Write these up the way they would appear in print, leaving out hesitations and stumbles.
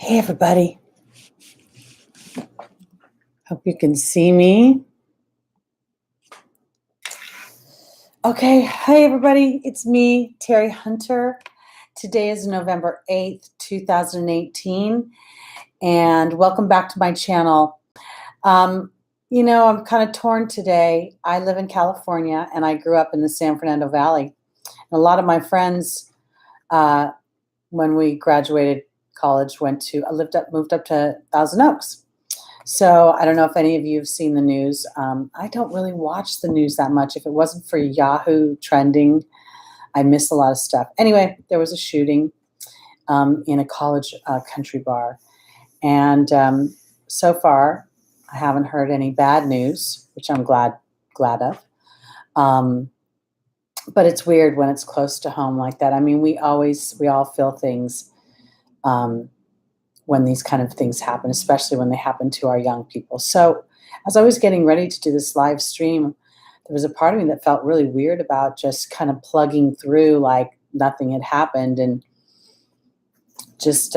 Hey, everybody. Hope you can see me. Okay. Hey, everybody. It's me, Teri Hunter. Today is November 8th, 2018. And welcome back to my channel. I'm kind of torn today. I live in California and I grew up in the San Fernando Valley. And a lot of my friends, when we graduated college, moved up to Thousand Oaks. So I don't know if any of you have seen the news. I don't really watch the news that much. If it wasn't for Yahoo trending, I miss a lot of stuff. Anyway, there was a shooting in a college country bar. And so far, I haven't heard any bad news, which I'm glad of. But it's weird when it's close to home like that. I mean, we all feel things when these kind of things happen, especially when they happen to our young people. So as I was getting ready to do this live stream, there was a part of me that felt really weird about just kind of plugging through like nothing had happened and just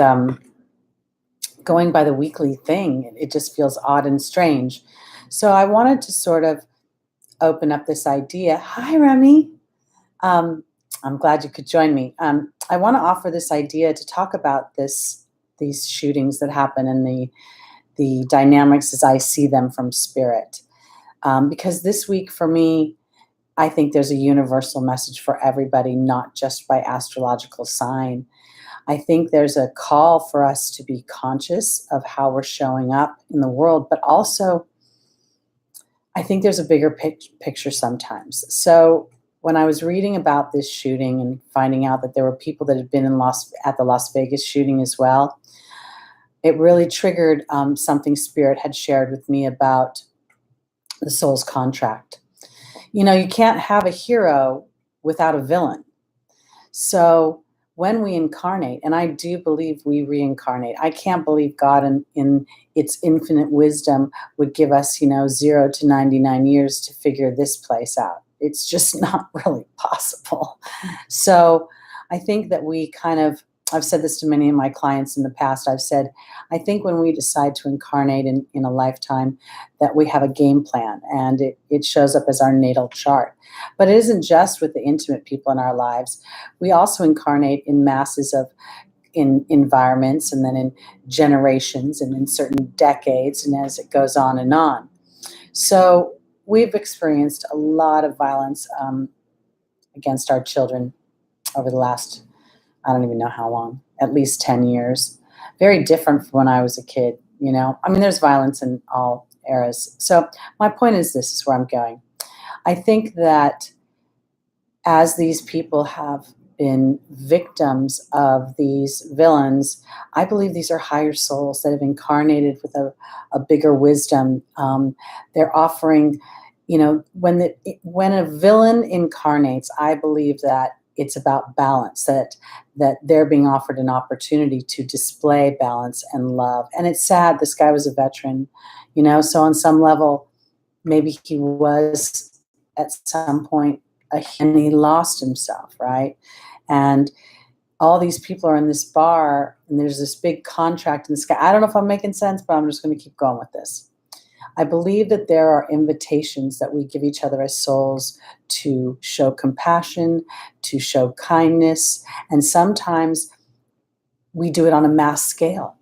going by the weekly thing. It just feels odd and strange. So I wanted to sort of open up this idea. Hi, Remy. I'm glad you could join me. I want to offer this idea to talk about these shootings that happen and the dynamics as I see them from spirit. Because this week for me, I think there's a universal message for everybody, not just by astrological sign. I think there's a call for us to be conscious of how we're showing up in the world, but also I think there's a bigger picture sometimes. So when I was reading about this shooting and finding out that there were people that had been at the Las Vegas shooting as well, it really triggered something Spirit had shared with me about the soul's contract. You can't have a hero without a villain. So when we incarnate, and I do believe we reincarnate, I can't believe God in its infinite wisdom would give us, 0 to 99 years to figure this place out. It's just not really possible. So I think that I've said this to many of my clients in the past. I've said, I think when we decide to incarnate in a lifetime, that we have a game plan and it shows up as our natal chart. But it isn't just with the intimate people in our lives. We also incarnate in masses in environments and then in generations and in certain decades and as it goes on and on. So we've experienced a lot of violence against our children over the last, I don't even know how long, at least 10 years. Very different from when I was a kid, there's violence in all eras. So my point is this is where I'm going. I think that as these people have been victims of these villains, I believe these are higher souls that have incarnated with a bigger wisdom. They're offering, when a villain incarnates, I believe that it's about balance, that they're being offered an opportunity to display balance and love. And it's sad, this guy was a veteran, so on some level, maybe he was at some point, and he lost himself, right? And all these people are in this bar, and there's this big contract in the sky. I don't know if I'm making sense, but I'm just going to keep going with this. I believe that there are invitations that we give each other as souls to show compassion, to show kindness, and sometimes we do it on a mass scale.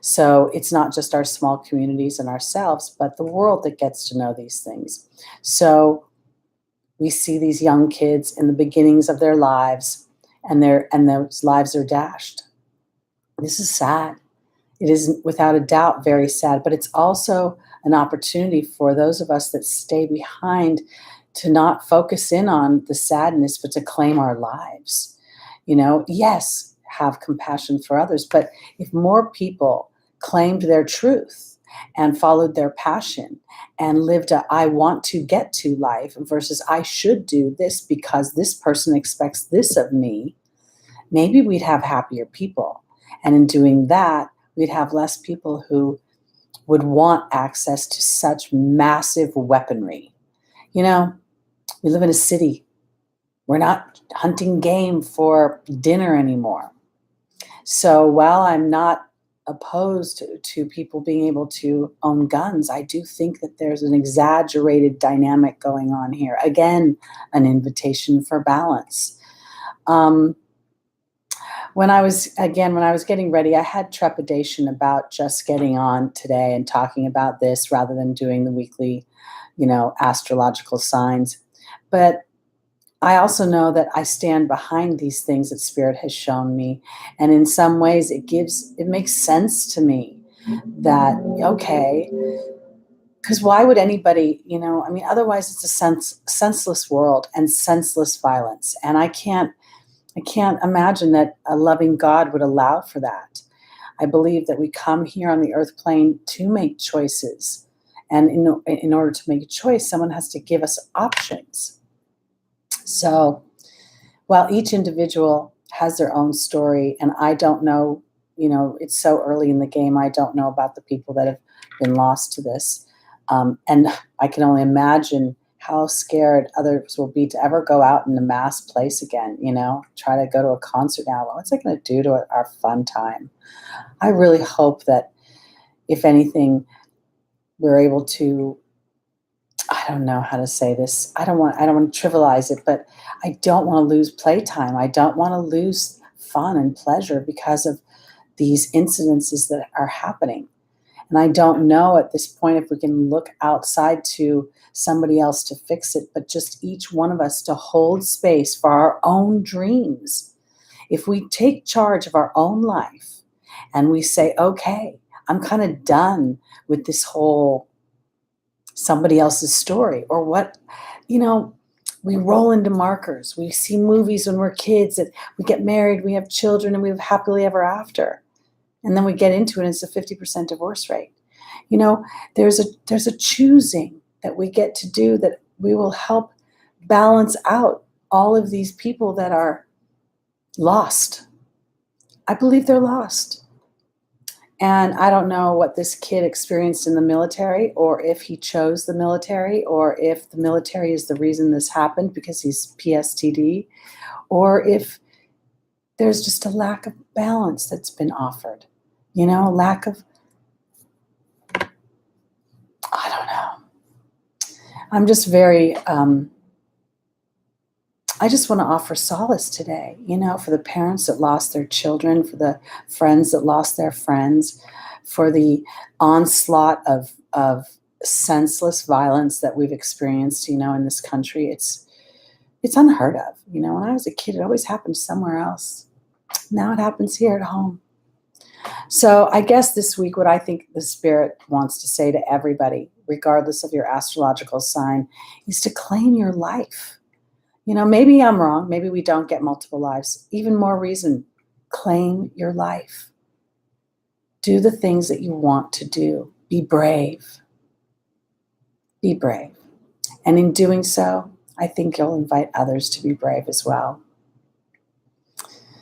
So it's not just our small communities and ourselves, but the world that gets to know these things. So we see these young kids in the beginnings of their lives, and those lives are dashed. This is sad. It is without a doubt very sad, but it's also an opportunity for those of us that stay behind to not focus in on the sadness, but to claim our lives. Yes, have compassion for others, but if more people claimed their truth and followed their passion and lived a I want to get to life versus I should do this because this person expects this of me, maybe we'd have happier people. And in doing that, we'd have less people who would want access to such massive weaponry. We live in a city. We're not hunting game for dinner anymore. So while I'm not opposed to people being able to own guns. I do think that there's an exaggerated dynamic going on here. Again, an invitation for balance. When I was getting ready, I had trepidation about just getting on today and talking about this rather than doing the weekly, astrological signs. But I also know that I stand behind these things that Spirit has shown me. And in some ways, it makes sense to me that, okay, because why would anybody, otherwise it's a senseless world and senseless violence. And I can't imagine that a loving God would allow for that. I believe that we come here on the earth plane to make choices. And in order to make a choice, someone has to give us options. So while each individual has their own story, and I don't know, it's so early in the game, I don't know about the people that have been lost to this. And I can only imagine how scared others will be to ever go out in a mass place again, try to go to a concert now. What's it going to do to our fun time? I really hope that, if anything, we're able to, I don't know how to say this. I don't want to trivialize it, but I don't want to lose playtime. I don't want to lose fun and pleasure because of these incidences that are happening. And I don't know at this point if we can look outside to somebody else to fix it, but just each one of us to hold space for our own dreams. If we take charge of our own life and we say, okay, I'm kind of done with this whole somebody else's story, or what, we roll into markers. We see movies when we're kids that we get married, we have children, and we live happily ever after. And then we get into it, and it's a 50% divorce rate. There's a choosing that we get to do that we will help balance out all of these people that are lost. I believe they're lost. And I don't know what this kid experienced in the military, or if he chose the military, or if the military is the reason this happened because he's PSTD, or if there's just a lack of balance that's been offered. Lack of, I don't know. I'm just very, I just want to offer solace today, for the parents that lost their children, for the friends that lost their friends, for the onslaught of senseless violence that we've experienced, in this country. It's unheard of. When I was a kid, it always happened somewhere else. Now it happens here at home. So I guess this week, what I think the Spirit wants to say to everybody, regardless of your astrological sign, is to claim your life. Maybe I'm wrong. Maybe we don't get multiple lives. Even more reason, claim your life. Do the things that you want to do. Be brave. Be brave. And in doing so, I think you'll invite others to be brave as well.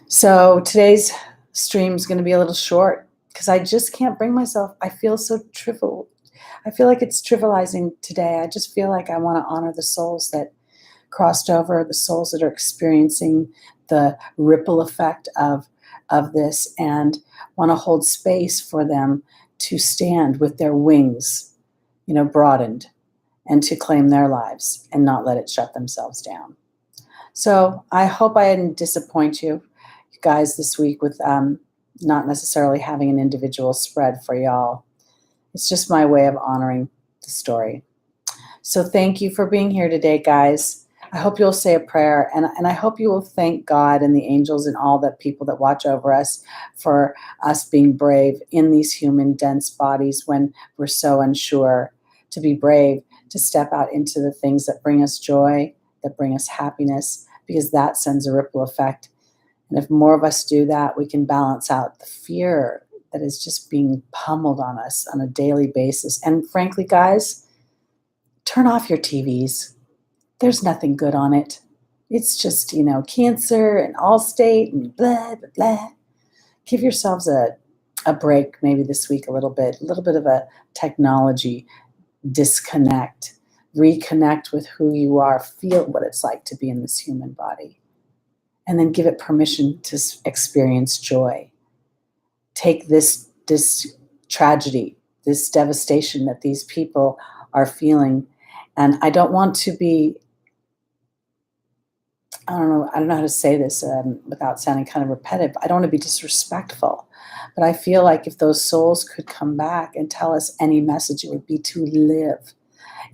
So today's stream is going to be a little short because I just can't bring myself. I feel so trivial. I feel like it's trivializing today. I just feel like I want to honor the souls that crossed over, the souls that are experiencing the ripple effect of this, and want to hold space for them to stand with their wings, broadened, and to claim their lives and not let it shut themselves down. So I hope I didn't disappoint you guys this week with not necessarily having an individual spread for y'all. It's just my way of honoring the story. So thank you for being here today, guys. I hope you'll say a prayer, and I hope you will thank God and the angels and all the people that watch over us for us being brave in these human dense bodies when we're so unsure, to be brave, to step out into the things that bring us joy, that bring us happiness, because that sends a ripple effect. And if more of us do that, we can balance out the fear that is just being pummeled on us on a daily basis. And frankly, guys, turn off your TVs. There's nothing good on it. It's just, cancer and Allstate and blah, blah, blah. Give yourselves a break maybe this week a little bit of a technology disconnect. Reconnect with who you are. Feel what it's like to be in this human body. And then give it permission to experience joy. Take this this tragedy, this devastation that these people are feeling. And I don't want to be, I don't know how to say this without sounding kind of repetitive. I don't want to be disrespectful, but I feel like if those souls could come back and tell us any message, it would be to live.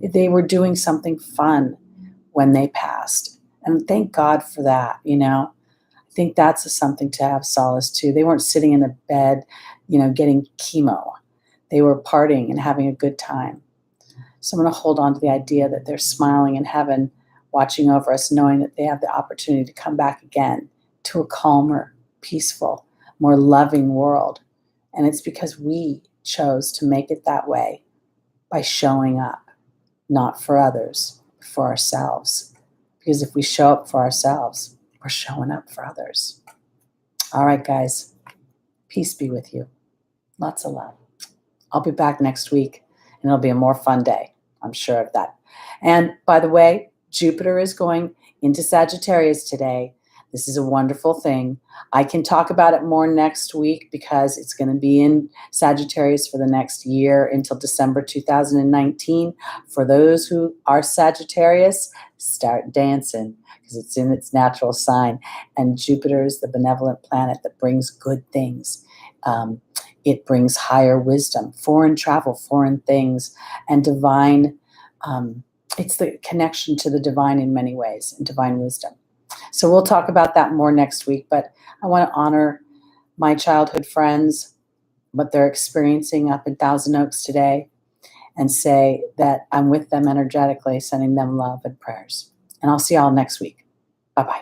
They were doing something fun when they passed. And thank God for that, you know. I think that's something to have solace to. They weren't sitting in a bed, getting chemo. They were partying and having a good time. So I'm going to hold on to the idea that they're smiling in heaven, watching over us, knowing that they have the opportunity to come back again to a calmer, peaceful, more loving world. And it's because we chose to make it that way by showing up, not for others, for ourselves. Because if we show up for ourselves, we're showing up for others. All right, guys. Peace be with you. Lots of love. I'll be back next week, and it'll be a more fun day. I'm sure of that. And by the way, Jupiter is going into Sagittarius today. This is a wonderful thing. I can talk about it more next week because it's going to be in Sagittarius for the next year until December 2019. For those who are Sagittarius, start dancing because it's in its natural sign. And Jupiter is the benevolent planet that brings good things. It brings higher wisdom, foreign travel, foreign things, and divine. It's the connection to the divine in many ways, and divine wisdom. So we'll talk about that more next week, but I want to honor my childhood friends, what they're experiencing up in Thousand Oaks today, and say that I'm with them energetically, sending them love and prayers. And I'll see y'all next week. Bye-bye.